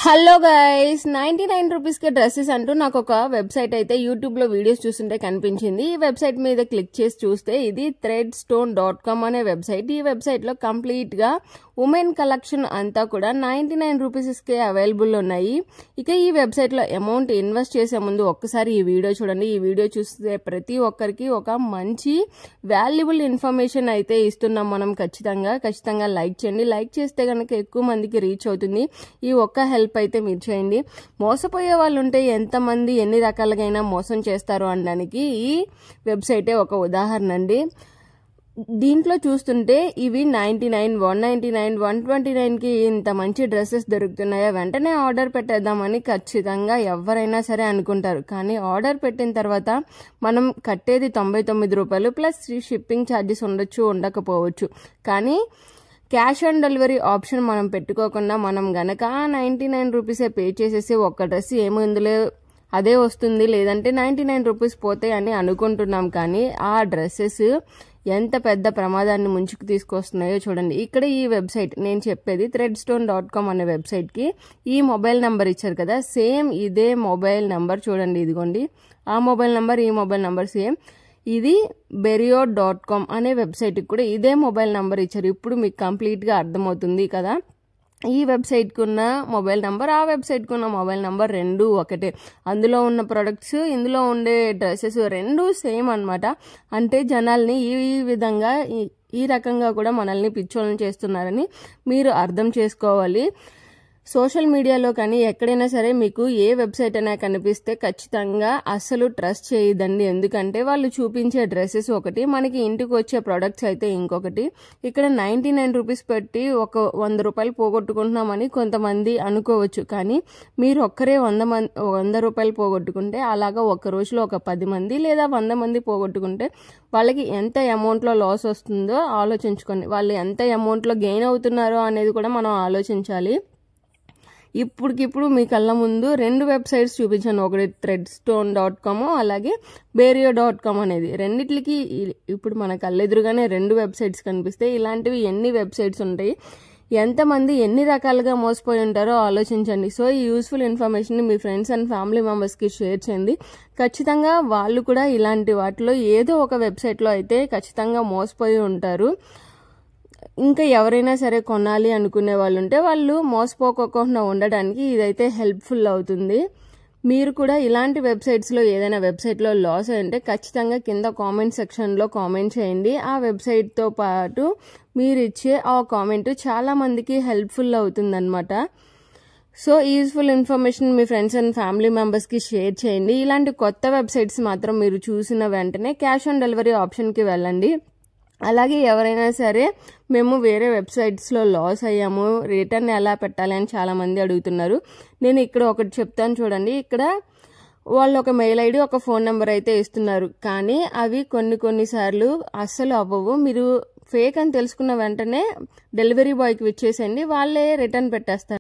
Hello guys 99 rupees కే dresses అంటూ నాకు ఒక వెబ్సైట్ అయితే యూట్యూబ్ లో వీడియోస్ చూస్తుంటే కనిపించింది. ఈ వెబ్సైట్ మీద క్లిక్ చేసి చూస్తే ఇది threadstone.com అనే వెబ్సైట్. ఈ వెబ్సైట్ లో కంప్లీట్ గా ఉమెన్ కలెక్షన్ అంతా కూడా 99 రూపీస్ కే అవైలబుల్ ఉన్నాయి. ఇక ఈ వెబ్సైట్ లో అమౌంట్ ఇన్వెస్ట్ చేసే ముందు ఒక్కసారి ఈ వీడియో చూడండి. ఈ వీడియో చూస్తే ప్రతి ఒక్కరికి ఒక మంచి వాల్యుబుల్ ఇన్ఫర్మేషన్ అయితే ఇస్తున్నాం మనం. ఖచ్చితంగా లైక్ చేయండి. లైక్ చేస్తే కనుక ఎక్కువ మందికి రీచ్ అవుతుంది. ఈ ఒక్క హెల్ప్ అయితే మీరు చేయండి. మోసపోయే వాళ్ళు ఉంటే ఎంతమంది ఎన్ని రకాలుగా మోసం చేస్తారు అనడానికి ఈ వెబ్సైటే ఒక ఉదాహరణ అండి. దీంట్లో చూస్తుంటే ఇవి 99, 199, 129 కి ఇంత మంచి డ్రెస్సెస్ దొరుకుతున్నాయా, వెంటనే ఆర్డర్ పెట్టేద్దామని ఖచ్చితంగా ఎవరైనా సరే అనుకుంటారు. కానీ ఆర్డర్ పెట్టిన తర్వాత మనం కట్టేది 99 రూపాయలు ప్లస్ షిప్పింగ్ ఛార్జెస్ ఉండొచ్చు, ఉండకపోవచ్చు. కానీ క్యాష్ ఆన్ డెలివరీ ఆప్షన్ మనం పెట్టుకోకుండా మనం గనక 99 రూపీసే పే చేసేసి ఒక్క డ్రెస్ ఏముందులే అదే వస్తుంది, లేదంటే 99 రూపీస్ పోతాయి అని అనుకుంటున్నాం. కానీ ఆ డ్రెస్సెస్ ఎంత పెద్ద ప్రమాదాన్ని ముంచుకు తీసుకొస్తున్నాయో చూడండి. ఇక్కడ ఈ వెబ్సైట్ నేను చెప్పేది threadstone.com అనే వెబ్సైట్ కి ఈ మొబైల్ నంబర్ ఇచ్చారు కదా, సేమ్ ఇదే మొబైల్ నంబర్ చూడండి. ఇదిగోండి ఆ మొబైల్ నంబర్, ఈ మొబైల్ నంబర్ సేమ్. ఇది berio.com అనే వెబ్సైట్కి కూడా ఇదే మొబైల్ నంబర్ ఇచ్చారు. ఇప్పుడు మీకు కంప్లీట్గా అర్థమవుతుంది కదా. ఈ వెబ్సైట్కి ఉన్న మొబైల్ నంబర్, ఆ వెబ్సైట్కి ఉన్న మొబైల్ నంబర్ రెండు ఒకటే. అందులో ఉన్న ప్రొడక్ట్స్, ఇందులో ఉండే డ్రెస్సెస్ రెండు సేమ్ అన్నమాట. అంటే జనాల్ని ఈ విధంగా ఈ రకంగా కూడా మనల్ని పిచ్చోళ్ళని చేస్తున్నారని మీరు అర్థం చేసుకోవాలి. సోషల్ మీడియాలో కానీ ఎక్కడైనా సరే మీకు ఏ వెబ్సైట్ అయినా కనిపిస్తే ఖచ్చితంగా అస్సలు ట్రస్ట్ చేయదండి. ఎందుకంటే వాళ్ళు చూపించే డ్రెస్సెస్ ఒకటి, మనకి ఇంటికి వచ్చే ప్రొడక్ట్స్ అయితే ఇంకొకటి. ఇక్కడ 99 రూపీస్ పెట్టి ఒక 100 రూపాయలు పోగొట్టుకుంటున్నామని కొంతమంది అనుకోవచ్చు. కానీ మీరు ఒక్కరే 100 రూపాయలు పోగొట్టుకుంటే అలాగా ఒక రోజులో ఒక 10 మంది లేదా 100 మంది పోగొట్టుకుంటే వాళ్ళకి ఎంత అమౌంట్లో లాస్ వస్తుందో ఆలోచించుకోండి. వాళ్ళు ఎంత అమౌంట్లో గెయిన్ అవుతున్నారో అనేది కూడా మనం ఆలోచించాలి. ఇప్పటికిప్పుడు మీ కళ్ళ ముందు రెండు వెబ్సైట్స్ చూపించాను. ఒకటి threadstone.com, అలాగే berio.com అనేది. రెండిట్లకి ఇప్పుడు మన కళ్ళెదురుగానే రెండు వెబ్సైట్స్ కనిపిస్తాయి. ఇలాంటివి ఎన్ని వెబ్సైట్స్ ఉంటాయి, ఎంతమంది ఎన్ని రకాలుగా మోసపోయి ఉంటారో ఆలోచించండి. సో ఈ useful information me friends and family మెంబర్స్కి షేర్ చేయండి. ఖచ్చితంగా వాళ్ళు కూడా ఇలాంటి వాటిలో ఏదో ఒక వెబ్సైట్లో అయితే ఖచ్చితంగా మోసపోయి ఉంటారు. ఇంకా ఎవరైనా సరే కొనాలి అనుకునే వాళ్ళు ఉంటే వాళ్ళు మోసపోకుండా ఉండడానికి ఇదైతే హెల్ప్ఫుల్ అవుతుంది. మీరు కూడా ఇలాంటి వెబ్సైట్స్లో ఏదైనా వెబ్సైట్లో లాస్ అయ్యింటే ఖచ్చితంగా కింద కామెంట్ సెక్షన్లో కామెంట్ చేయండి. ఆ వెబ్సైట్తో పాటు మీరు ఇచ్చే ఆ కామెంట్ చాలా మందికి హెల్ప్ఫుల్ అవుతుందన్నమాట. So useful information me friends and family మెంబర్స్కి షేర్ చేయండి. ఇలాంటి కొత్త వెబ్సైట్స్ మాత్రం మీరు చూసిన వెంటనే క్యాష్ ఆన్ డెలివరీ ఆప్షన్కి వెళ్ళండి. అలాగే ఎవరైనా సరే మేము వేరే వెబ్సైట్స్లో లాస్ అయ్యాము, రిటర్న్ ఎలా పెట్టాలి అని చాలామంది అడుగుతున్నారు. నేను ఇక్కడ ఒకటి చెప్తాను చూడండి. ఇక్కడ వాళ్ళు ఒక మెయిల్ ఐడి, ఒక ఫోన్ నెంబర్ అయితే ఇస్తున్నారు. కానీ అవి కొన్నిసార్లు అస్సలు అవ్వవు. మీరు ఫేక్ అని తెలుసుకున్న వెంటనే డెలివరీ బాయ్కి ఇచ్చేసేయండి, వాళ్ళే రిటర్న్ పెట్టేస్తారు.